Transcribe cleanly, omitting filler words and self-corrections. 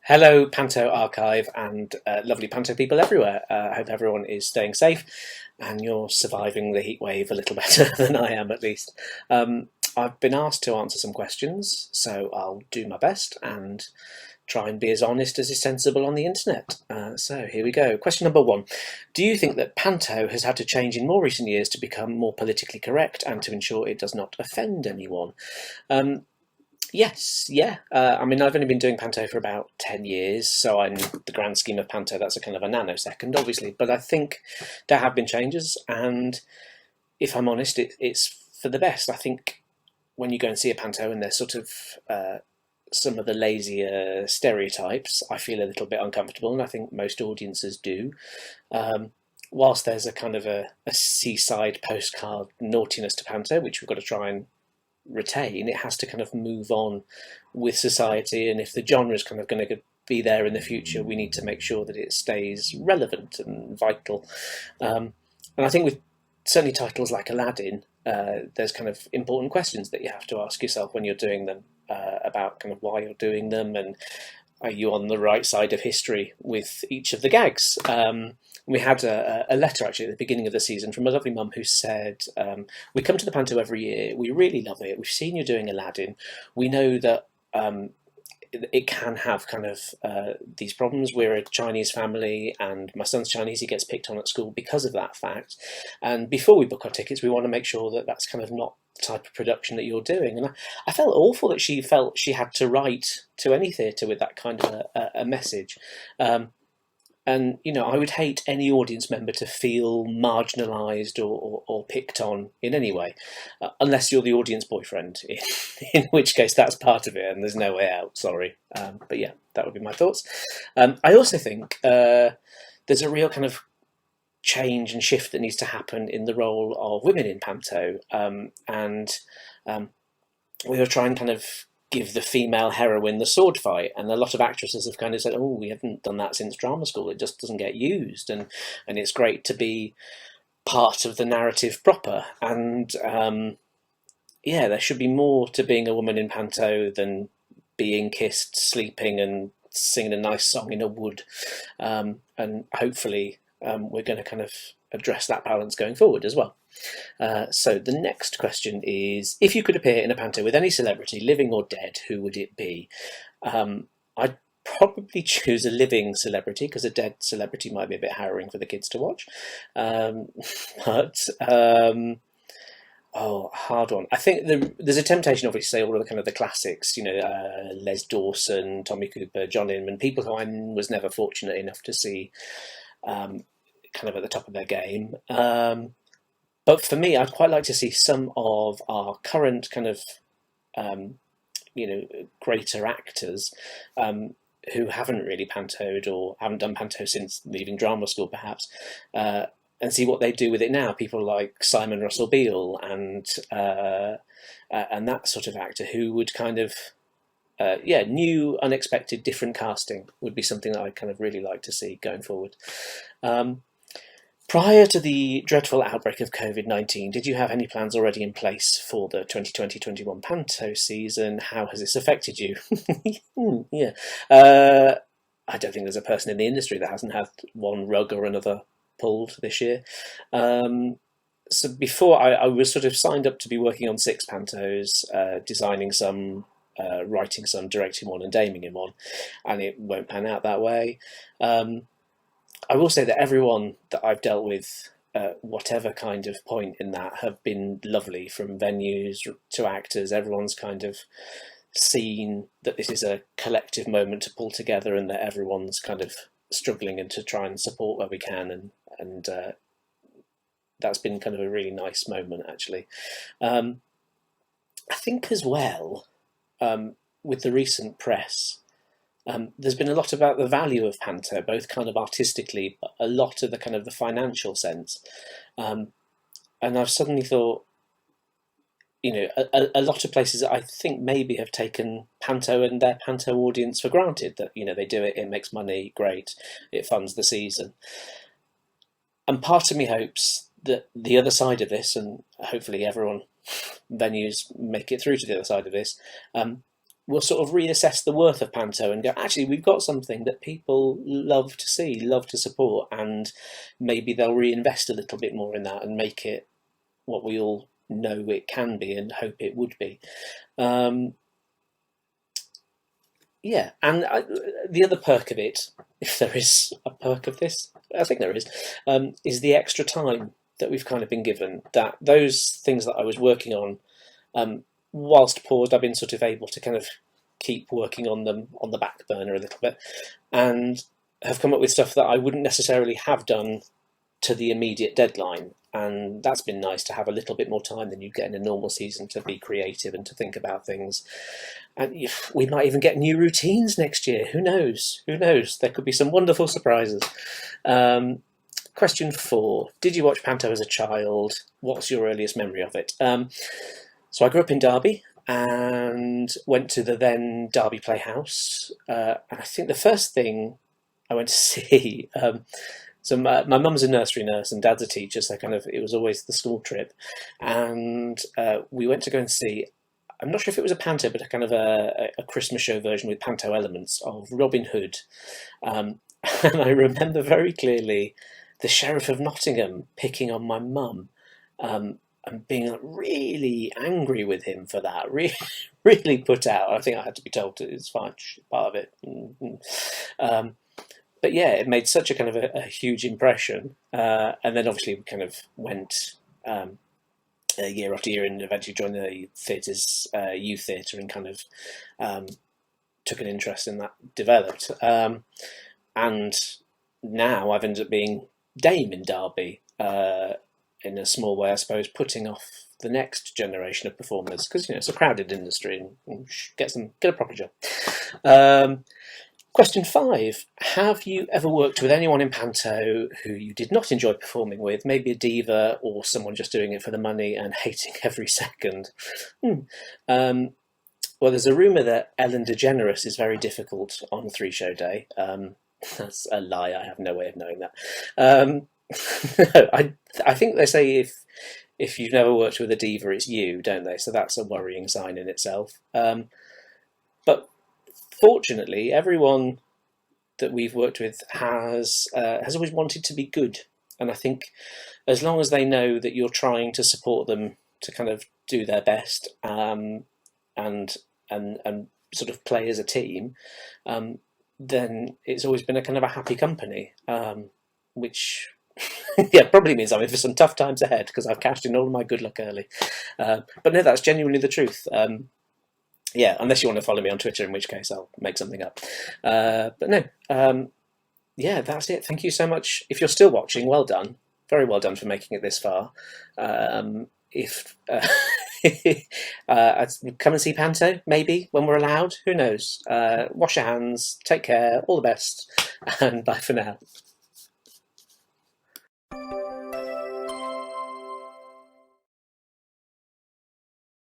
Hello, Panto Archive and lovely Panto people everywhere. I hope everyone is staying safe and you're surviving the heat wave a little better than I am, at least. I've been asked to answer some questions, so I'll do my best and try and be as honest as is sensible on the internet. So here we go. Question number one. Do you think that Panto has had to change in more recent years to become more politically correct and to ensure it does not offend anyone? Yes, yeah. I mean, I've only been doing Panto for about 10 years, so in the grand scheme of Panto, that's a kind of a nanosecond, obviously. But I think there have been changes, and if I'm honest, it's for the best. I think when you go and see a Panto and there's sort of some of the lazier stereotypes, I feel a little bit uncomfortable, and I think most audiences do. Whilst there's a kind of a seaside postcard naughtiness to Panto, which we've got to try and retain, it has to kind of move on with society, and if the genre is kind of going to be there in the future, we need to make sure that it stays relevant and vital. And I think with certainly titles like Aladdin, there's kind of important questions that you have to ask yourself when you're doing them, about kind of why you're doing them, and are you on the right side of history with each of the gags? We had a letter actually at the beginning of the season from a lovely mum who said, we come to the Panto every year, we really love it, we've seen you doing Aladdin, we know that it can have kind of these problems. We're a Chinese family and my son's Chinese, he gets picked on at school because of that fact. And before we book our tickets, we want to make sure that that's kind of not the type of production that you're doing. And I felt awful that she felt she had to write to any theatre with that kind of a message. And, you know, I would hate any audience member to feel marginalised or picked on in any way, unless you're the audience boyfriend, in which case that's part of it and there's no way out, sorry. But yeah, that would be my thoughts. I also think there's a real kind of change and shift that needs to happen in the role of women in Panto. And we were trying kind of give the female heroine the sword fight, and a lot of actresses have kind of said, oh, we haven't done that since drama school, it just doesn't get used, and it's great to be part of the narrative proper. And yeah, there should be more to being a woman in Panto than being kissed, sleeping and singing a nice song in a wood, and hopefully we're going to kind of address that balance going forward as well. So the next question is, if you could appear in a Panto with any celebrity, living or dead, who would it be? I'd probably choose a living celebrity, because a dead celebrity might be a bit harrowing for the kids to watch. Oh, hard one. I think there's a temptation, obviously, to say all of the kind of the classics, you know, Les Dawson, Tommy Cooper, John Inman, people who I was never fortunate enough to see kind of at the top of their game. But for me, I'd quite like to see some of our current kind of, you know, greater actors who haven't really pantoed or haven't done panto since leaving drama school, perhaps, and see what they do with it now. People like Simon Russell Beale and that sort of actor who would kind of, yeah, new, unexpected, different casting would be something that I'd kind of really like to see going forward. Prior to the dreadful outbreak of COVID-19, did you have any plans already in place for the 2020-21 Panto season? How has this affected you? Yeah. I don't think there's a person in the industry that hasn't had one rug or another pulled this year. So before, I was sort of signed up to be working on 6 Pantos, designing some, writing some, directing one and daming in one, and it won't pan out that way. I will say that everyone that I've dealt with, whatever kind of point in that, have been lovely, from venues to actors. Everyone's kind of seen that this is a collective moment to pull together and that everyone's kind of struggling and to try and support where we can. And that's been kind of a really nice moment, actually. I think as well, with the recent press, there's been a lot about the value of Panto, both kind of artistically, but a lot of the kind of the financial sense. And I've suddenly thought, you know, a lot of places I think maybe have taken Panto and their Panto audience for granted, that, you know, they do it, it makes money, great, it funds the season. And part of me hopes that the other side of this, and hopefully everyone, venues make it through to the other side of this, we'll sort of reassess the worth of Panto and go, actually, we've got something that people love to see, love to support, and maybe they'll reinvest a little bit more in that and make it what we all know it can be and hope it would be. Yeah, and the other perk of it, if there is a perk of this, I think there is the extra time that we've kind of been given. That those things that I was working on, whilst paused, I've been sort of able to kind of keep working on them on the back burner a little bit, and have come up with stuff that I wouldn't necessarily have done to the immediate deadline. And that's been nice to have a little bit more time than you get in a normal season to be creative and to think about things. And we might even get new routines next year. Who knows? Who knows? There could be some wonderful surprises. Question 4. Did you watch Panto as a child? What's your earliest memory of it? So I grew up in Derby and went to the then Derby Playhouse. And I think the first thing I went to see... So my mum's a nursery nurse and dad's a teacher, so it was always the school trip, and we went to go and see. I'm not sure if it was a Panto, but a Christmas show version with Panto elements of Robin Hood, and I remember very clearly the Sheriff of Nottingham picking on my mum, and being really angry with him for that. Really, really put out. I think I had to be told it's fine, part of it. But yeah, it made such a huge impression, and then obviously we kind of went year after year and eventually joined the theatre's youth theatre and took an interest in that, developed, and now I've ended up being Dame in Derby in a small way, I suppose, putting off the next generation of performers because it's a crowded industry and get a proper job. Question 5. Have you ever worked with anyone in Panto who you did not enjoy performing with, maybe a diva or someone just doing it for the money and hating every second? Well, there's a rumour that Ellen DeGeneres is very difficult on 3-show day. That's a lie. I have no way of knowing that. No, I think they say if you've never worked with a diva, it's you, don't they? So that's a worrying sign in itself. But fortunately, everyone that we've worked with has always wanted to be good, and I think as long as they know that you're trying to support them to do their best, and sort of play as a team, then it's always been a happy company, which yeah, probably means I'm in for some tough times ahead because I've cashed in all of my good luck early. But no, that's genuinely the truth. Yeah, unless you want to follow me on Twitter, in which case I'll make something up. But no, yeah, that's it. Thank you so much. If you're still watching, well done. Very well done for making it this far. If come and see Panto, maybe, when we're allowed. Who knows? Wash your hands, take care, all the best, and bye for now.